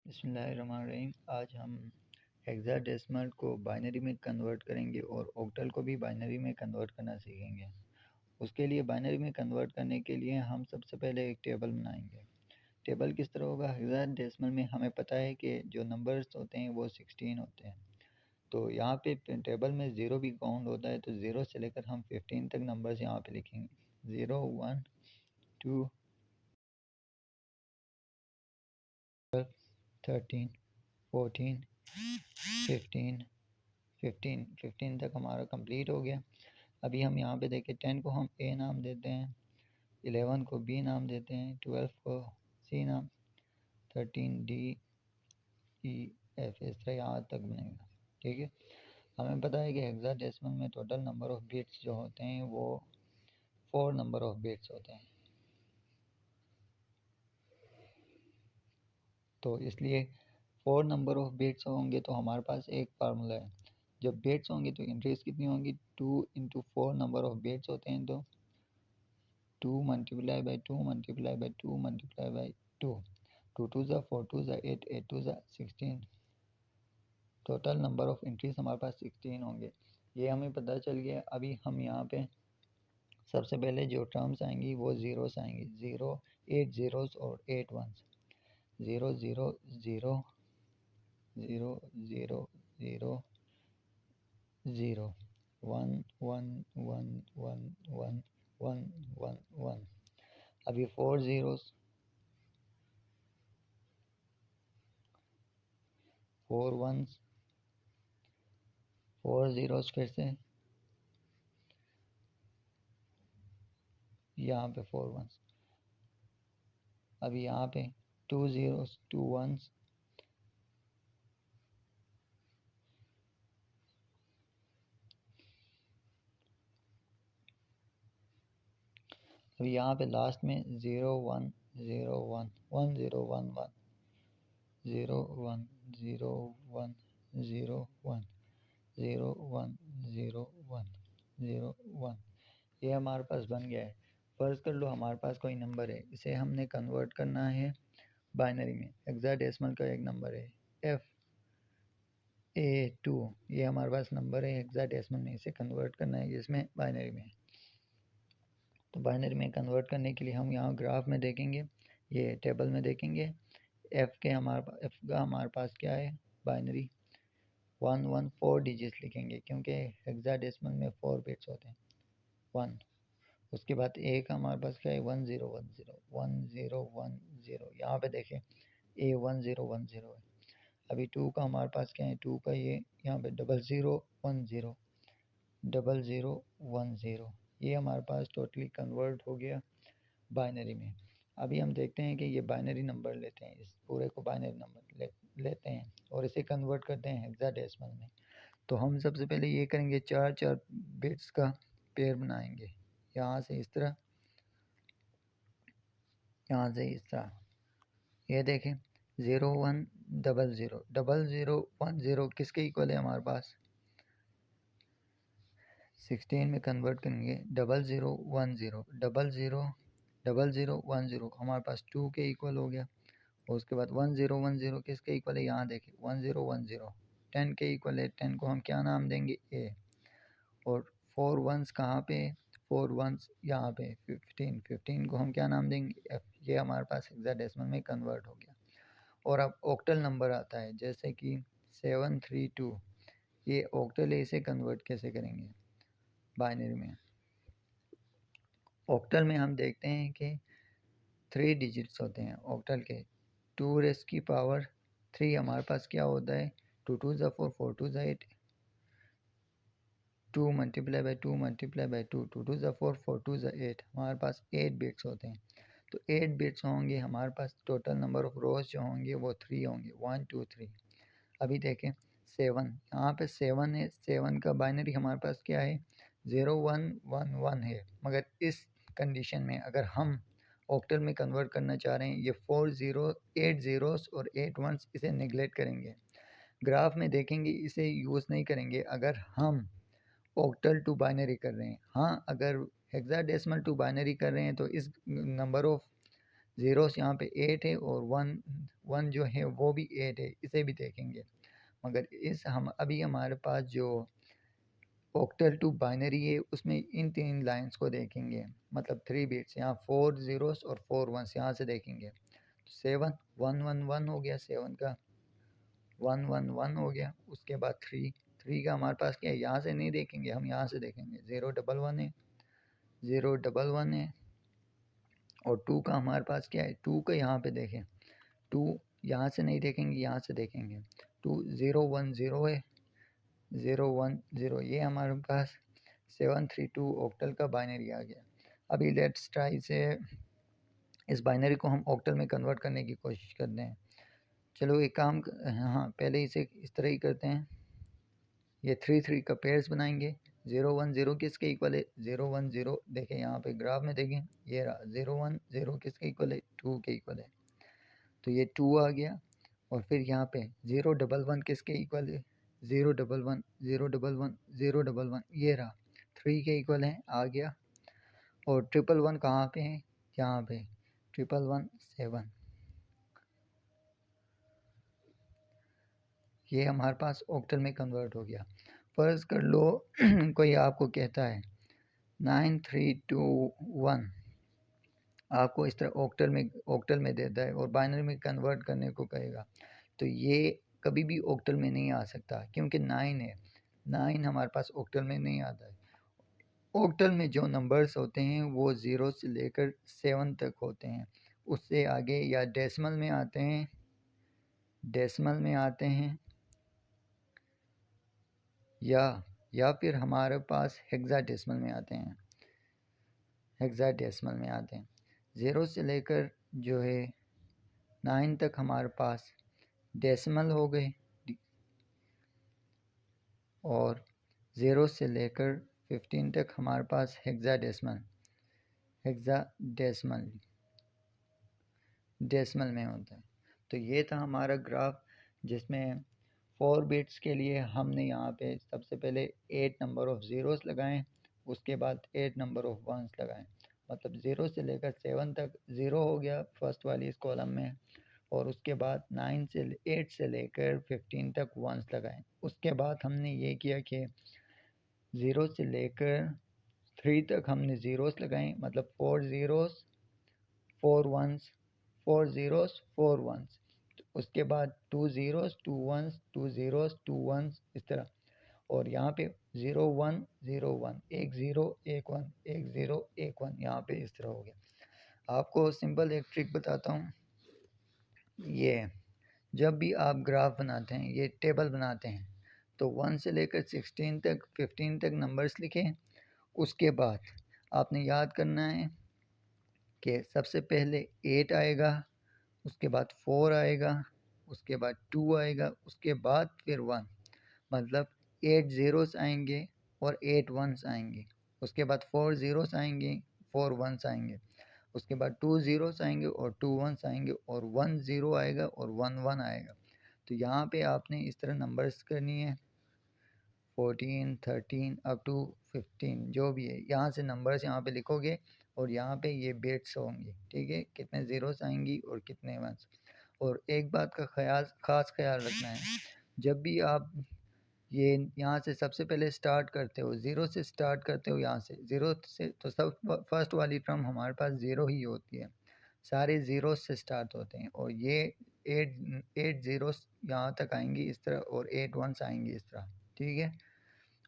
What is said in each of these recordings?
बिस्मिल्लाहिर्रहमानिर्रहीम। आज हम हेक्साडेसिमल को बाइनरी में कन्वर्ट करेंगे और ऑक्टल को भी बाइनरी में कन्वर्ट करना सीखेंगे। उसके लिए बाइनरी में कन्वर्ट करने के लिए हम सबसे पहले एक टेबल बनाएंगे। टेबल किस तरह होगा? हेक्साडेसिमल में हमें पता है कि जो नंबर्स होते हैं वो 16 होते हैं। तो यहाँ पे टेबल में ज़ीरो भी काउंट होता है, तो ज़ीरो से लेकर हम 15 तक नंबर्स यहाँ पे लिखेंगे। 0 1 2 13 14 15 तक हमारा कंप्लीट हो गया। अभी हम यहाँ पे देखें, 10 को हम ए नाम देते हैं, 11 को बी नाम देते हैं, 12 को सी नाम, 13 डी ई एफ, इस तरह यहाँ तक बनेगा। ठीक है, हमें पता है कि हेक्साडेसिमल में टोटल नंबर ऑफ बिट्स जो होते हैं वो 4 नंबर ऑफ बिट्स होते हैं। तो इसलिए 4 नंबर ऑफ बिट्स होंगे तो हमारे पास एक फार्मूला है। जब बिट्स होंगे तो इंक्रीज कितनी होंगी? 2 इंटू 4 नंबर ऑफ बिट्स होते हैं, तो 2 multiply by 2 multiply by 2 multiply by 2, 2 2 ज़ा 4 2 ज़ा 8 8 2 ज़ा 16। टोटल नंबर ऑफ एंट्रीज हमारे पास 16 होंगे, ये हमें पता चल गया। अभी हम यहाँ पे सबसे पहले जो टर्म्स आएंगी वो ज़ीरोस आएंगी। 8 ज़ीरोस और 8 वंस। 0 0 0 0 0 0 0 1 1 1 1 1 1 1 1। अभी 4 ज़ीरोस, 4 वंस, 4 ज़ीरोस, फिर से यहाँ पे 4 वंस। अभी यहाँ पे 2 ज़ीरोस, 2 वंस, अभी यहाँ पे लास्ट में 0 1 0 1 1 0 1 1 0 1 0 1 0 1 0 1 0 1 0 1। ये हमारे पास बन गया है। फ़र्ज़ कर लो हमारे पास कोई नंबर है, इसे हमने कन्वर्ट करना है बाइनरी में। हेक्साडेसिमल का एक नंबर है FA2, ये हमारे पास नंबर है हेक्साडेसिमल में, इसे कन्वर्ट करना है इसमें बाइनरी में। तो बाइनरी में कन्वर्ट करने के लिए हम यहाँ ग्राफ में देखेंगे, ये टेबल में देखेंगे। एफ़ का हमारे पास क्या है? बाइनरी 1 1 4 डिजिट्स लिखेंगे, क्योंकि हेक्साडेसिमल में 4 बिट्स होते हैं। 1, उसके बाद ए का हमारे पास क्या है? 1 0 1 0 1 0 1 0। यहाँ पे देखें ए 1 0 1 0 है। अभी 2 का हमारे पास क्या है? 2 का ये यहाँ पे 0 0 1 0 0 0 1 0। ये हमारे पास टोटली कन्वर्ट हो गया बाइनरी में। अभी हम देखते हैं कि ये बाइनरी नंबर लेते हैं, इस पूरे को बाइनरी नंबर लेते हैं और इसे कन्वर्ट करते हैं हेक्साडेसिमल में। तो हम सबसे पहले ये करेंगे, 4 4 बिट्स का पेयर बनाएंगे। यहाँ से इस तरह, यहाँ से इस तरह। ये देखें 0 1 0 0 0 0 1 0 किसके इक्वल है? हमारे पास 16 में कन्वर्ट करेंगे। 0 0 1 0 0 0 0 0 1 0 हमारे पास 2 के इक्वल हो गया। और उसके बाद 1 0 1 0 किसके इक्वल है? यहाँ देखें 1 0 1 0 10 के इक्वल है। 10 को हम क्या नाम देंगे? A। और 4 वंस कहाँ पे? 4 वंस यहाँ पे 15 15 को हम क्या नाम देंगे? F। ये हमारे पास हेक्साडेसिमल में कन्वर्ट हो गया। और अब ऑक्टल नंबर आता है, जैसे कि 732, ये ऑक्टल है, इसे कन्वर्ट कैसे करेंगे बाइनरी में? ऑक्टल में हम देखते हैं कि 3 डिजिट्स होते हैं ऑक्टल के। 2 रेज़ की पावर 3 हमारे पास क्या होता है? 2 2 ज़ा 4 4 2 ज़ा 8, 2 मल्टीप्लाई बाई 2 मल्टीप्लाई बाई 2 2 2 ज़ा 4 4 2 ज़ा 8, हमारे पास 8 बिट्स होते हैं। तो 8 बिट्स होंगे हमारे पास। टोटल नंबर ऑफ रोज़ जो होंगे वो 3 होंगे, 1 2 3। अभी देखें 7, यहाँ पे 7 है। 7 का बाइनरी हमारे पास क्या है? 0 1 1 1 है। मगर इस कंडीशन में अगर हम ऑक्टल में कन्वर्ट करना चाह रहे हैं, ये 4 0 8 ज़ीरोस और 8 वंस, इसे नेगलेक्ट करेंगे। ग्राफ में देखेंगे इसे यूज़ नहीं करेंगे अगर हम ऑक्टल टू बाइनरी कर रहे हैं। हाँ, अगर हेक्साडेसिमल टू बाइनरी कर रहे हैं तो इस नंबर ऑफ ज़ीरोस यहाँ पे 8 है और वन जो है वो भी 8 है, इसे भी देखेंगे। मगर हम अभी हमारे पास जो ऑक्टल टू बाइनरी है उसमें इन 3 लाइंस को देखेंगे, मतलब 3 बिट्स, यहाँ 4 ज़ीरोस और 4 वंस यहाँ से देखेंगे। 7 1 1 1 हो गया, 7 का 1 1 1 हो गया। उसके बाद 3 का हमारे पास क्या है, यहाँ से नहीं देखेंगे, हम यहाँ से देखेंगे। 0 1 1 है, 0 1 1 है। और 2 का हमारे पास क्या है, 2 का यहाँ पे देखें, 2 यहाँ से नहीं देखेंगे, यहाँ से देखेंगे। 2 0 1 0 है, 0 1 0, ये हमारे पास 732 ऑक्टल का बाइनरी आ गया। अभी लेट्स ट्राई से इस बाइनरी को हम ऑक्टल में कन्वर्ट करने की कोशिश करते हैं। चलो एक काम, हाँ पहले इसे इस तरह ही करते हैं। ये 3 3 का पेयर्स बनाएंगे। 0 1 0 किसके इक्वल है, 0 1 0, देखें यहाँ पे ग्राफ में देखें, ये रहा 0 1 0 किसके इक्वल है, 2 के इक्वल है, तो ये 2 आ गया। और फिर यहाँ पे 0 1 1 किसके इक्वल है, 0 1 1 0 1 1 0 1 1, ये रहा 3 के इक्वल है, आ गया। और 1 1 1 कहाँ पे है, यहाँ पे 1 1 1 7, ये हमारे पास ऑक्टल में कन्वर्ट हो गया। फर्ज कर लो कोई आपको कहता है 9 3 2 1, आपको इस तरह ऑक्टल में देता है और बाइनरी में कन्वर्ट करने को कहेगा, तो ये कभी भी ऑक्टल में नहीं आ सकता, क्योंकि 9 है, 9 हमारे पास ऑक्टल में नहीं आता है। ऑक्टल में जो नंबर्स होते हैं वो 0 से लेकर 7 तक होते हैं, उससे आगे या डेसिमल में आते हैं, या फिर हमारे पास हेक्साडेसिमल में आते हैं, 0 से लेकर जो है 9 तक हमारे पास डेसिमल हो गए, और 0 से लेकर 15 तक हमारे पास हेक्साडेसिमल में होता है। तो ये था हमारा ग्राफ, जिसमें 4 बिट्स के लिए हमने यहाँ पे सबसे पहले 8 नंबर ऑफ ज़ीरोस लगाएं, उसके बाद 8 नंबर ऑफ वंस लगाएं, मतलब 0 से लेकर 7 तक 0 हो गया फर्स्ट वाली इस कॉलम में, और उसके बाद 8 से लेकर 15 तक वंस लगाएं। उसके बाद हमने ये किया कि 0 से लेकर 3 तक हमने ज़ीरोस लगाएं, मतलब 4 ज़ीरोस 4 वंस, 4 ज़ीरोस 4 वंस, उसके बाद 2 ज़ीरोस 2 वंस 2 ज़ीरोस 2 वंस, इस तरह। और यहाँ पे 0 1 0 1, 1 0 1 1, 1 0 1 1, यहाँ पे इस तरह हो गया। आपको सिंपल एक ट्रिक बताता हूँ। ये जब भी आप ग्राफ बनाते हैं, ये टेबल बनाते हैं, तो 1 से लेकर 16 तक 15 तक नंबर्स लिखें। उसके बाद आपने याद करना है कि सबसे पहले 8 आएगा, उसके बाद 4 आएगा, उसके बाद 2 आएगा, उसके बाद फिर 1, मतलब 8 ज़ीरोस आएंगे और 8 वंस आएंगे, उसके बाद 4 ज़ीरोस आएंगे, 4 वंस आएंगे, उसके बाद 2 ज़ीरोस आएंगे और 2 वंस आएंगे, और 1 ज़ीरो आएगा और 1 1 आएगा। तो यहाँ पे आपने इस तरह नंबर्स करनी है, 14 13 अप टू 15 जो भी है, यहाँ से नंबर्स यहाँ पे लिखोगे और यहाँ पे ये बिट्स होंगे, ठीक है, कितने ज़ीरोस आएंगी और कितने वंस। और एक बात का खास ख्याल रखना है, जब भी आप ये यहाँ से सबसे पहले स्टार्ट करते हो, 0 से स्टार्ट करते हो, यहाँ से 0 से, तो सब फर्स्ट वाली टर्म हमारे पास 0 ही होती है, सारे ज़ीरो से स्टार्ट होते हैं, और ये 8 ज़ीरोस यहाँ तक आएंगी इस तरह, और 8 वंस आएंगी इस तरह, ठीक है,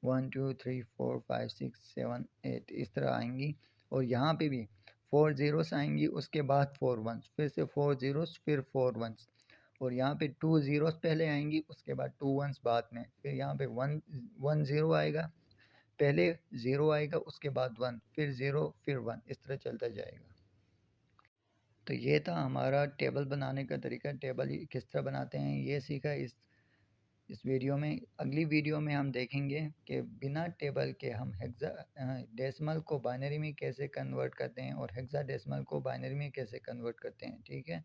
1 2 3 4 5 6 7 8 इस तरह आएंगी। और यहाँ पे भी 4 ज़ीरोस आएंगी, उसके बाद 4 वंस, फिर से 4 ज़ीरोस, फिर 4 वंस, और यहाँ पे 2 ज़ीरोस पहले आएंगी, उसके बाद 2 वंस बाद में, फिर यहाँ पे 1 ज़ीरो आएगा, पहले 0 आएगा, उसके बाद 1, फिर 0, फिर 1, इस तरह चलता जाएगा। तो ये था हमारा टेबल बनाने का तरीका। टेबल किस तरह बनाते हैं ये सीखा इस वीडियो में। अगली वीडियो में हम देखेंगे कि बिना टेबल के हम डेसिमल को बाइनरी में कैसे कन्वर्ट करते हैं और हेक्साडेसिमल को बाइनरी में कैसे कन्वर्ट करते हैं, ठीक है।